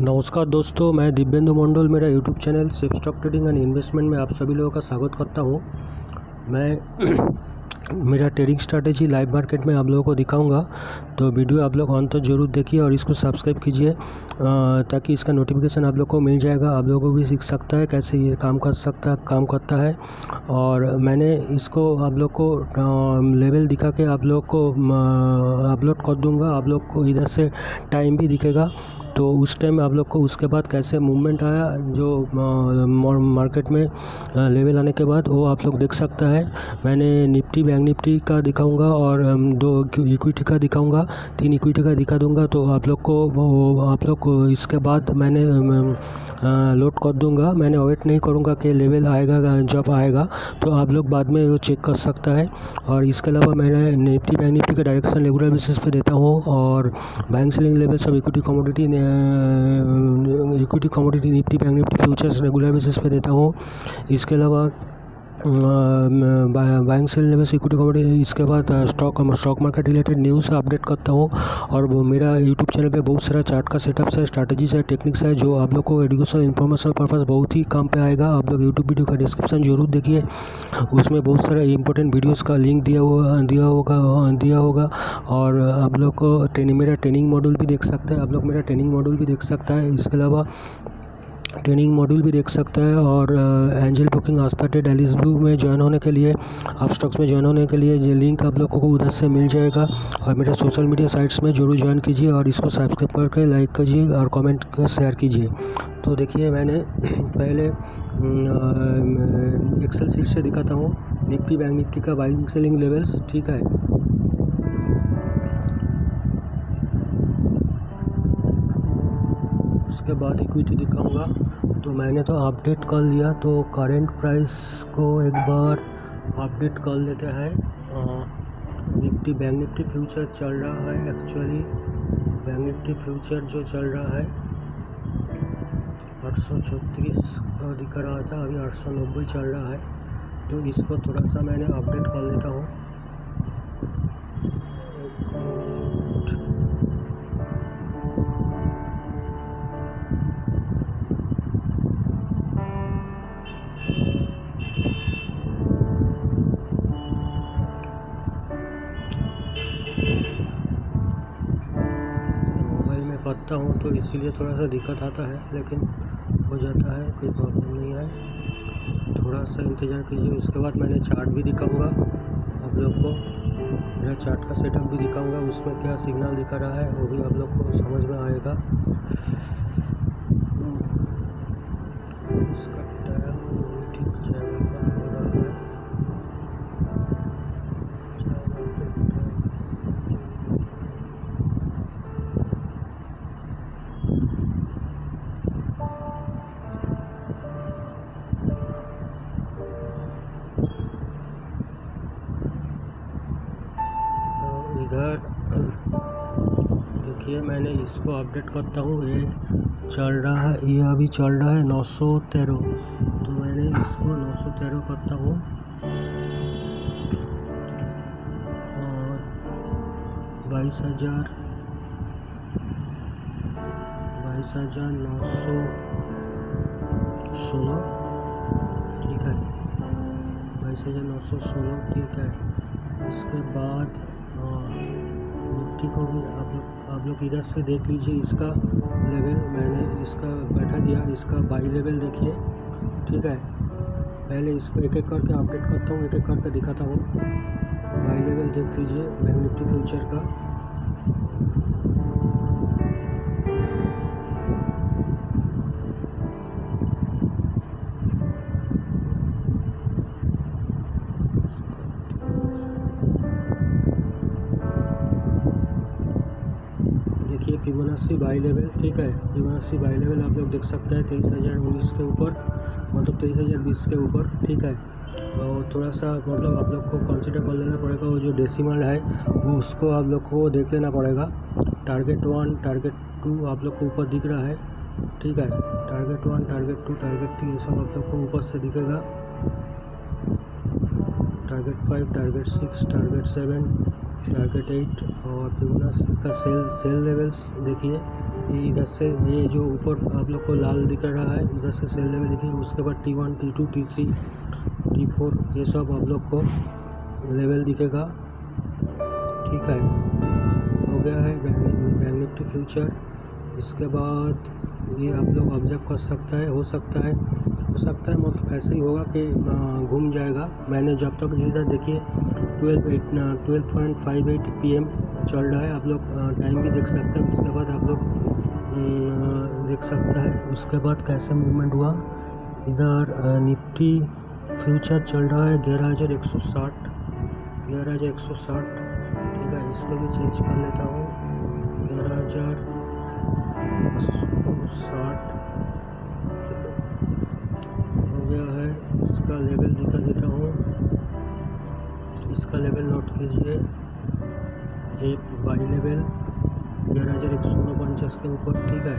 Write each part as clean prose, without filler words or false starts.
नमस्कार दोस्तों, मैं दिव्येंदु मंडल मेरा YouTube channel safe stock trading and investment में आप सभी लोगों का स्वागत करता हूं। मैं मेरा ट्रेडिंग स्ट्रैटेजी लाइव मार्केट में आप लोगों को दिखाऊंगा, तो वीडियो आप लोग अंत तक जरूर देखिए और इसको सब्सक्राइब कीजिए ताकि इसका नोटिफिकेशन आप लोग को मिल जाएगा। आप लोगों को भी सीख सकता है कैसे ये काम करता है। और मैंने इसको आप लोग को लेवल दिखा के आप लोग को अपलोड कर दूंगा। आप लोग को इधर से टाइम भी दिखेगा, तो उस टाइम आप लोग को उसके बाद कैसे मूवमेंट आया जो मार्केट में लेवल आने के बाद वो आप लोग देख सकता है। मैंने निफ्टी बैंक निफ्टी का दिखाऊंगा और 2 इक्विटी का दिखाऊंगा, 3 इक्विटी का दिखा दूंगा। तो आप लोग को इसके बाद मैंने लोड कर दूंगा। मैंने वेट नहीं करूंगा कि लेवल आएगा, जब आएगा तो आप लोग बाद में वो चेक कर सकता है। और इसके अलावा मैंने निफ्टी बैंक निफ्टी का डायरेक्शन रेगुलर बेसिस पे देता हूँ और बैंक सेलिंग लेवल सब equity commodity Nifty bank Nifty futures regular basis पे देता हूँ। इसके अलावा bank sell level equity commodity, इसके बाद stock market related news update करता हूँ। और वो मेरा यूट्यूब चैनल पे बहुत सारा चार्ट का सेटअप्स है, स्ट्रैटेजीज है, टेक्निक्स है जो आप लोग को एजुकेशनल इन्फॉर्मेशनल पर्पस बहुत ही काम पे आएगा। आप लोग यूट्यूब वीडियो का डिस्क्रिप्शन जरूर देखिए, उसमें बहुत सारे इंपॉर्टेंट वीडियोस का लिंक दिया होगा। और आप लोग को मेरा ट्रेनिंग मॉड्यूल भी देख सकते हैं। आप लोग मेरा ट्रेनिंग मॉड्यूल भी देख सकता है। इसके अलावा ट्रेनिंग मॉड्यूल भी देख सकता है। और एंजल बुकिंग आस्था ट्रेड एलिस ब्लू में ज्वाइन होने के लिए, आप स्टॉक्स में ज्वाइन होने के लिए ये लिंक आप लोगों को उधर से मिल जाएगा। और मेरे सोशल मीडिया साइट्स में जरूर ज्वाइन कीजिए और इसको सब्सक्राइब करके लाइक कीजिए और कमेंट शेयर कीजिए। तो देखिए, मैंने पहले एक्सेल शीट से दिखाता हूँ निफ्टी बैंक निफ्टी का बाइंग सेलिंग लेवल्स, ठीक है। उसके बाद इक्विटी दिखाऊंगा। तो मैंने तो अपडेट कर लिया, तो करंट प्राइस को एक बार अपडेट कर लेते हैं। निफ्टी बैंक निफ्टी फ्यूचर चल रहा है, एक्चुअली बैंक निफ्टी फ्यूचर जो चल रहा है 834 का दिखा रहा था, अभी 890 चल रहा है। तो इसको थोड़ा सा मैंने अपडेट कर लेता हूँ। करता हूँ तो इसीलिए थोड़ा सा दिक्कत आता है, लेकिन हो जाता है, कोई प्रॉब्लम नहीं है। थोड़ा सा इंतज़ार कीजिए। उसके बाद मैंने चार्ट भी दिखाऊंगा आप लोग को, मेरा चार्ट का सेटअप भी दिखाऊंगा, उसमें क्या सिग्नल दिखा रहा है वो भी आप लोग को समझ में आएगा। इसका टाइम ठीक जाएगा हो रहा है। इधर देखिए, मैंने इसको अपडेट करता हूँ। ये चल रहा है, ये अभी चल रहा है 913, तो मैंने इसको 913 करता हूँ। और 22,916, ठीक है, 22,916, ठीक है। इसके बाद निफ्टी को भी आप लोग इधर से देख लीजिए। इसका लेवल मैंने इसका बैठा दिया, इसका बाई लेवल देखिए, ठीक है। पहले इसको एक एक करके अपडेट करता हूँ, एक एक करके दिखाता हूँ। बाई लेवल देख लीजिए बैंक निफ्टी फ्यूचर का। फिबोनाची बाई लेवल, ठीक है। फिबोनाची बाई लेवल आप लोग देख सकते हैं 23,019 के ऊपर, मतलब 23,020 के ऊपर, ठीक है। और थोड़ा सा मतलब आप लोग को कंसिडर कर लेना पड़ेगा, वो जो डेसिमल है वो उसको आप लोग को देख लेना पड़ेगा। टारगेट 1 टारगेट 2 आप लोग को ऊपर दिख रहा है, ठीक है। टारगेट 1 टारगेट 2 टारगेट 3 ये सब आप लोग को ऊपर से दिखेगा। टारगेट 5 टारगेट 6 टारगेट 7 टारगेट 8 और फिबोनाची का सेल लेवल्स देखिए, इधर से ये जो ऊपर आप लोग को लाल दिख रहा है, इधर से सेल लेवल देखिए। उसके बाद T1, T2, T3, T4 ये सब आप लोग को लेवल दिखेगा, ठीक है। हो गया है बैंक निफ्टी फ्यूचर। इसके बाद ये आप लोग ऑब्जर्व कर सकता है, हो सकता है मतलब ऐसे ही होगा कि घूम जाएगा। मैंने जब तक इधर देखिए 12.58 PM चल रहा है, आप लोग टाइम भी देख सकते हैं। उसके बाद आप लोग देख सकता है उसके बाद कैसे मूवमेंट हुआ। इधर निफ्टी फ्यूचर चल रहा है 11,160, ठीक है। इसको भी चेंज कर लेता हूँ 11,160 हो गया है। इसका लेवल दिखा देता हूँ, इसका लेवल नोट कीजिए। एक बाई लेवल 11,149 के ऊपर, ठीक है।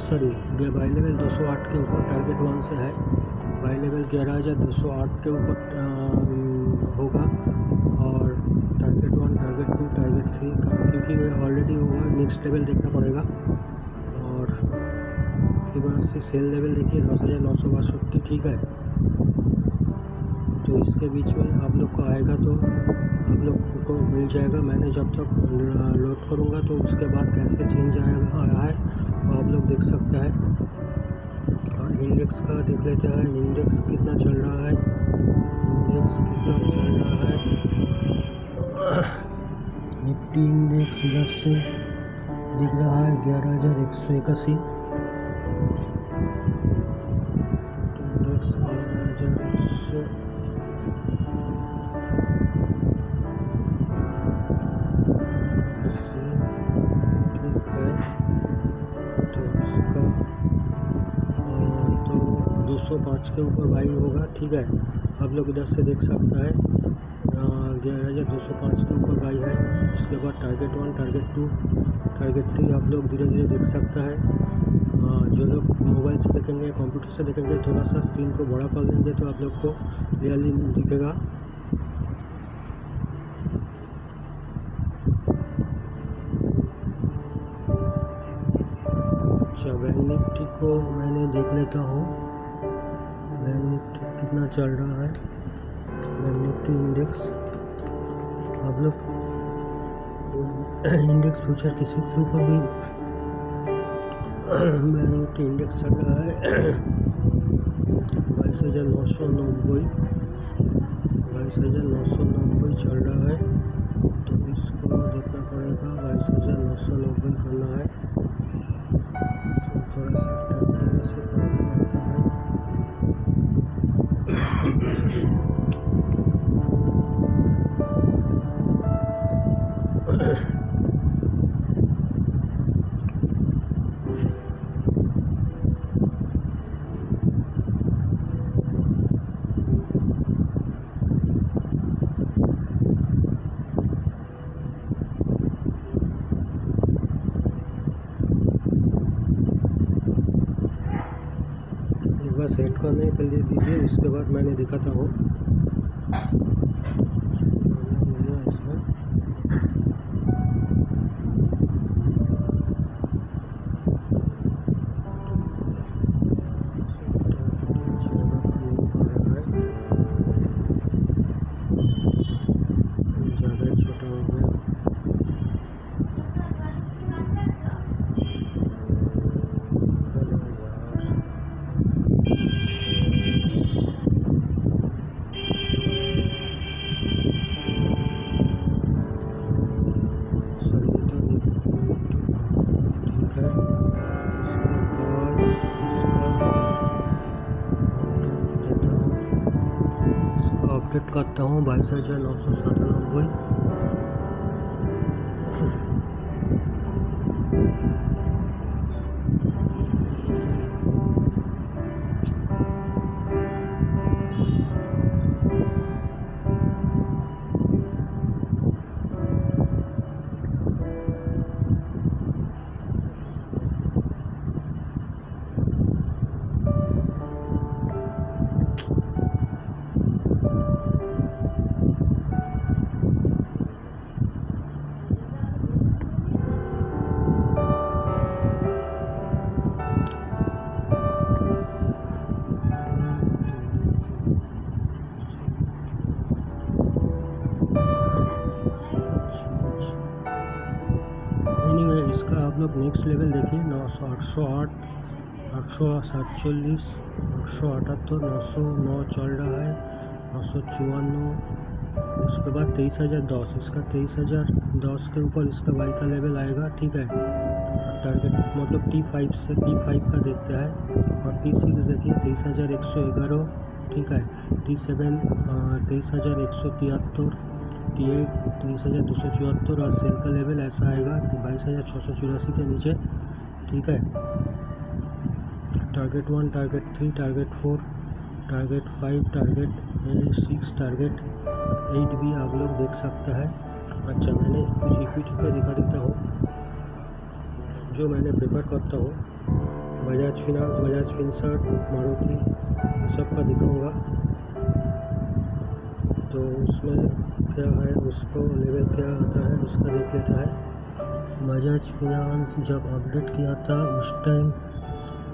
सॉरी, बाई लेवल 208 के ऊपर, टारगेट 1 से है। बाई लेवल 11,208 के ऊपर होगा, और टारगेट 1, टारगेट 2, टारगेट 3 का, क्योंकि ऑलरेडी हुआ, नेक्स्ट लेवल देखना पड़ेगा। और फिबोनाची सेल लेवल देखिए 10,962, ठीक है। तो इसके बीच में आप लोग को आएगा तो आप लोग को मिल जाएगा। मैंने जब तक लोड करूँगा तो उसके बाद कैसे चेंज आया है वो आप लोग देख सकते हैं। और इंडेक्स का देख लेते हैं, इंडेक्स कितना चल रहा है। निफ्टी इंडेक्स इधर से दिख रहा है 11,181, इंडेक्स 11,180, ठीक है। तो इसका तो 205 के ऊपर बाई होगा, ठीक है। आप लोग इधर से देख सकते हैं 11,205 के ऊपर बाई है। उसके बाद टारगेट 1, टारगेट 2, टारगेट 3 आप लोग धीरे धीरे देख सकता है। जो लोग मोबाइल से देखेंगे, कंप्यूटर से देखेंगे, थोड़ा सा स्क्रीन को बड़ा कर लेंगे तो आप लोग को क्लियरली दिखेगा। अच्छा, बैंक निफ्टी को मैंने देख लेता हूँ, बैंक निफ्टी कितना चल रहा है। बैंक निफ्टी इंडेक्स आप लोग इंडेक्स फ्यूचर किसी के ऊपर भी बैंक निफ्टी इंडेक्स चल रहा है 22,990 चल रहा है। तो इसको देखना पड़ेगा, 22,990 करना है। थोड़ा सा से करना पड़ता है। सेट करने के लिए दीजिए, उसके बाद मैंने दिखाता हूँ। इसमें ज़्यादा छोटा हो गया। अपडेट करता हूँ 22,997। इसका आप लोग नेक्स्ट लेवल देखिए 900, 808, 847, 878, 909 चल रहा है, 954। उसके बाद 23,010, इसका 23,010 के ऊपर इसका बाई का लेवल आएगा। ठीक है, टारगेट मतलब T5 से T5 का देखता है। और T6 देखिए 23,111। ठीक है, T7 23,173, T8 23,274 और सेल का लेवल ऐसा आएगा 22,684 के नीचे। ठीक है, target 1, target 3, target 4, target 5, target 6, target 8 भी आप लोग देख सकता है। अच्छा, मैंने कुछ इक्विटी का दिखा देता हूँ जो मैंने प्रेफर करता हूँ। बजाज फिनांस, बजाज फिनसर्व, मारुति, ये सब का दिखाऊंगा। तो उसमें क्या है, उसको लेवल क्या आता है उसका देख लेता है। बजाज फिनांस जब अपडेट किया था उस टाइम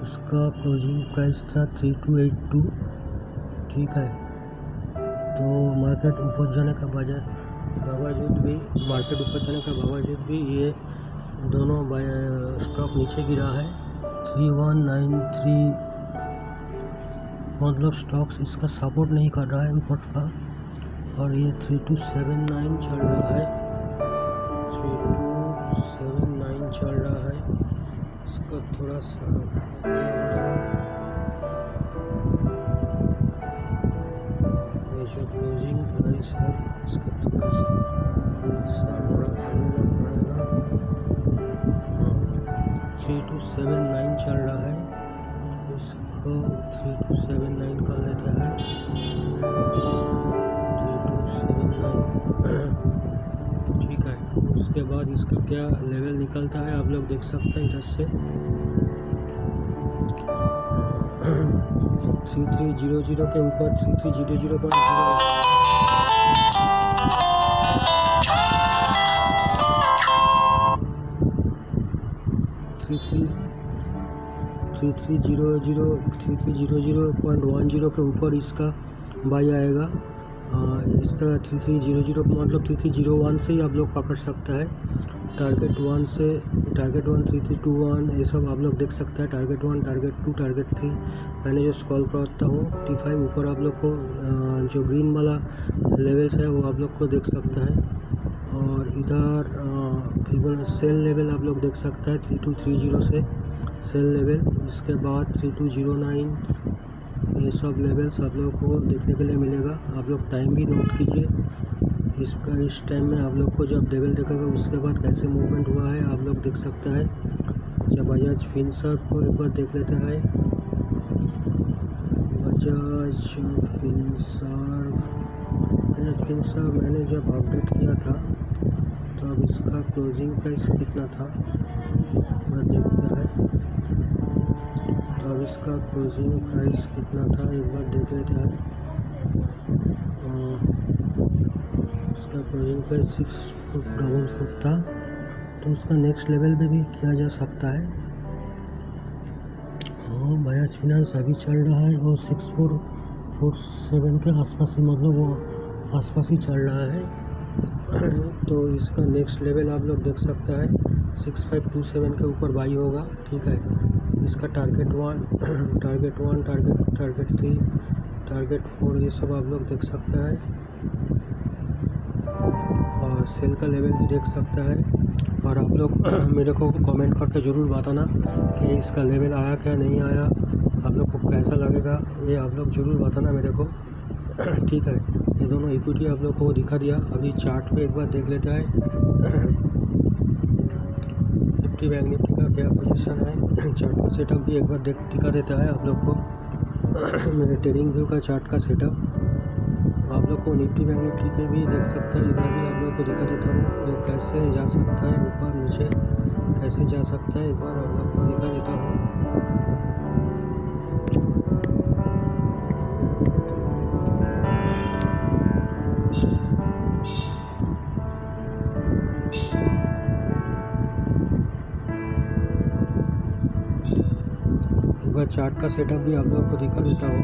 उसका क्लोजिंग प्राइस था 3282। ठीक है, तो मार्केट ऊपर जाने का बावजूद भी ये दोनों स्टॉक नीचे गिरा है। 3193 मतलब स्टॉक्स इसका सपोर्ट नहीं कर रहा है ऊपर का। और ये 3279 चल रहा है, 3279 चल रहा है। इसका थोड़ा सा जो क्लोजिंग प्राइस है इसका थोड़ा सा बड़ा करना पड़ेगा। 3279 चल रहा है, इसको 3279 कर लेता है। 3279 ठीक है। उसके बाद इसका क्या लेवल निकलता है आप लोग देख सकते हैं इधर से। 3300 के ऊपर 3300.0 3300.10 के ऊपर इसका बाई आएगा। इस तरह 3300 मतलब 3301 से ही आप लोग पकड़ सकता है। टारगेट 1 से टारगेट 1 3321 ये सब आप लोग देख सकते हैं। टारगेट 1, टारगेट 2, टारगेट 3 मैंने जो स्क्रॉल करता हूँ T5 ऊपर आप लोग को जो ग्रीन वाला लेवल्स है वो आप लोग को देख सकता है। और इधर फिगर सेल लेवल आप लोग देख सकते हैं 3230 से सेल लेवल। इसके बाद 3209 ये सब लेवल्स आप लोग को देखने के लिए मिलेगा। आप लोग टाइम भी नोट कीजिए। इस टाइम में आप लोग को जब लेवल देखेगा उसके बाद कैसे मूवमेंट हुआ है आप लोग देख सकता है। जब बजाज फिनसर्व को एक बार देख लेते हैं। बजाज फिनसर्व मैंने जब अपडेट किया था तो अब इसका क्लोजिंग प्राइस कितना था देखते हैं। तो अब इसका क्लोजिंग प्राइस कितना था एक बार देख लेते हैं। उसका क्लोजिंग प्राइस 644 था। तो उसका नेक्स्ट लेवल पे भी किया जा सकता है। हाँ, बजाज फिनांस अभी चल रहा है और 6447 के आसपास ही मतलब वो आसपास ही चल रहा है। तो इसका नेक्स्ट लेवल आप लोग देख सकता है 6527 के ऊपर बाई होगा। ठीक है, इसका टारगेट 1, टारगेट 3, टारगेट 4 ये सब आप लोग देख सकता है। और सेल का लेवल भी देख सकता है। और आप लोग मेरे को कमेंट करके ज़रूर बताना कि इसका लेवल आया क्या नहीं आया, आप लोग को कैसा लगेगा ये आप लोग ज़रूर बताना मेरे को। ठीक है, ये दोनों इक्विटी आप लोग को दिखा दिया। अभी चार्ट पे एक बार देख लेता है निफ्टी बैंक निफ्टी का क्या पोजीशन है। चार्ट का सेटअप भी एक बार दिखा देता है आप लोग को। मेरे ट्रेडिंग व्यू का चार्ट का सेटअप आप लोग को निफ्टी बैंक निफ्टी पे भी देख सकता है। इधर भी आप लोग को दिखा देता हूँ वो कैसे जा सकता है, ऊपर नीचे कैसे जा सकता है एक बार आप लोग को दिखा देता हूँ। एक बार चार्ट का सेटअप भी आप लोग को दिखा देता हूँ।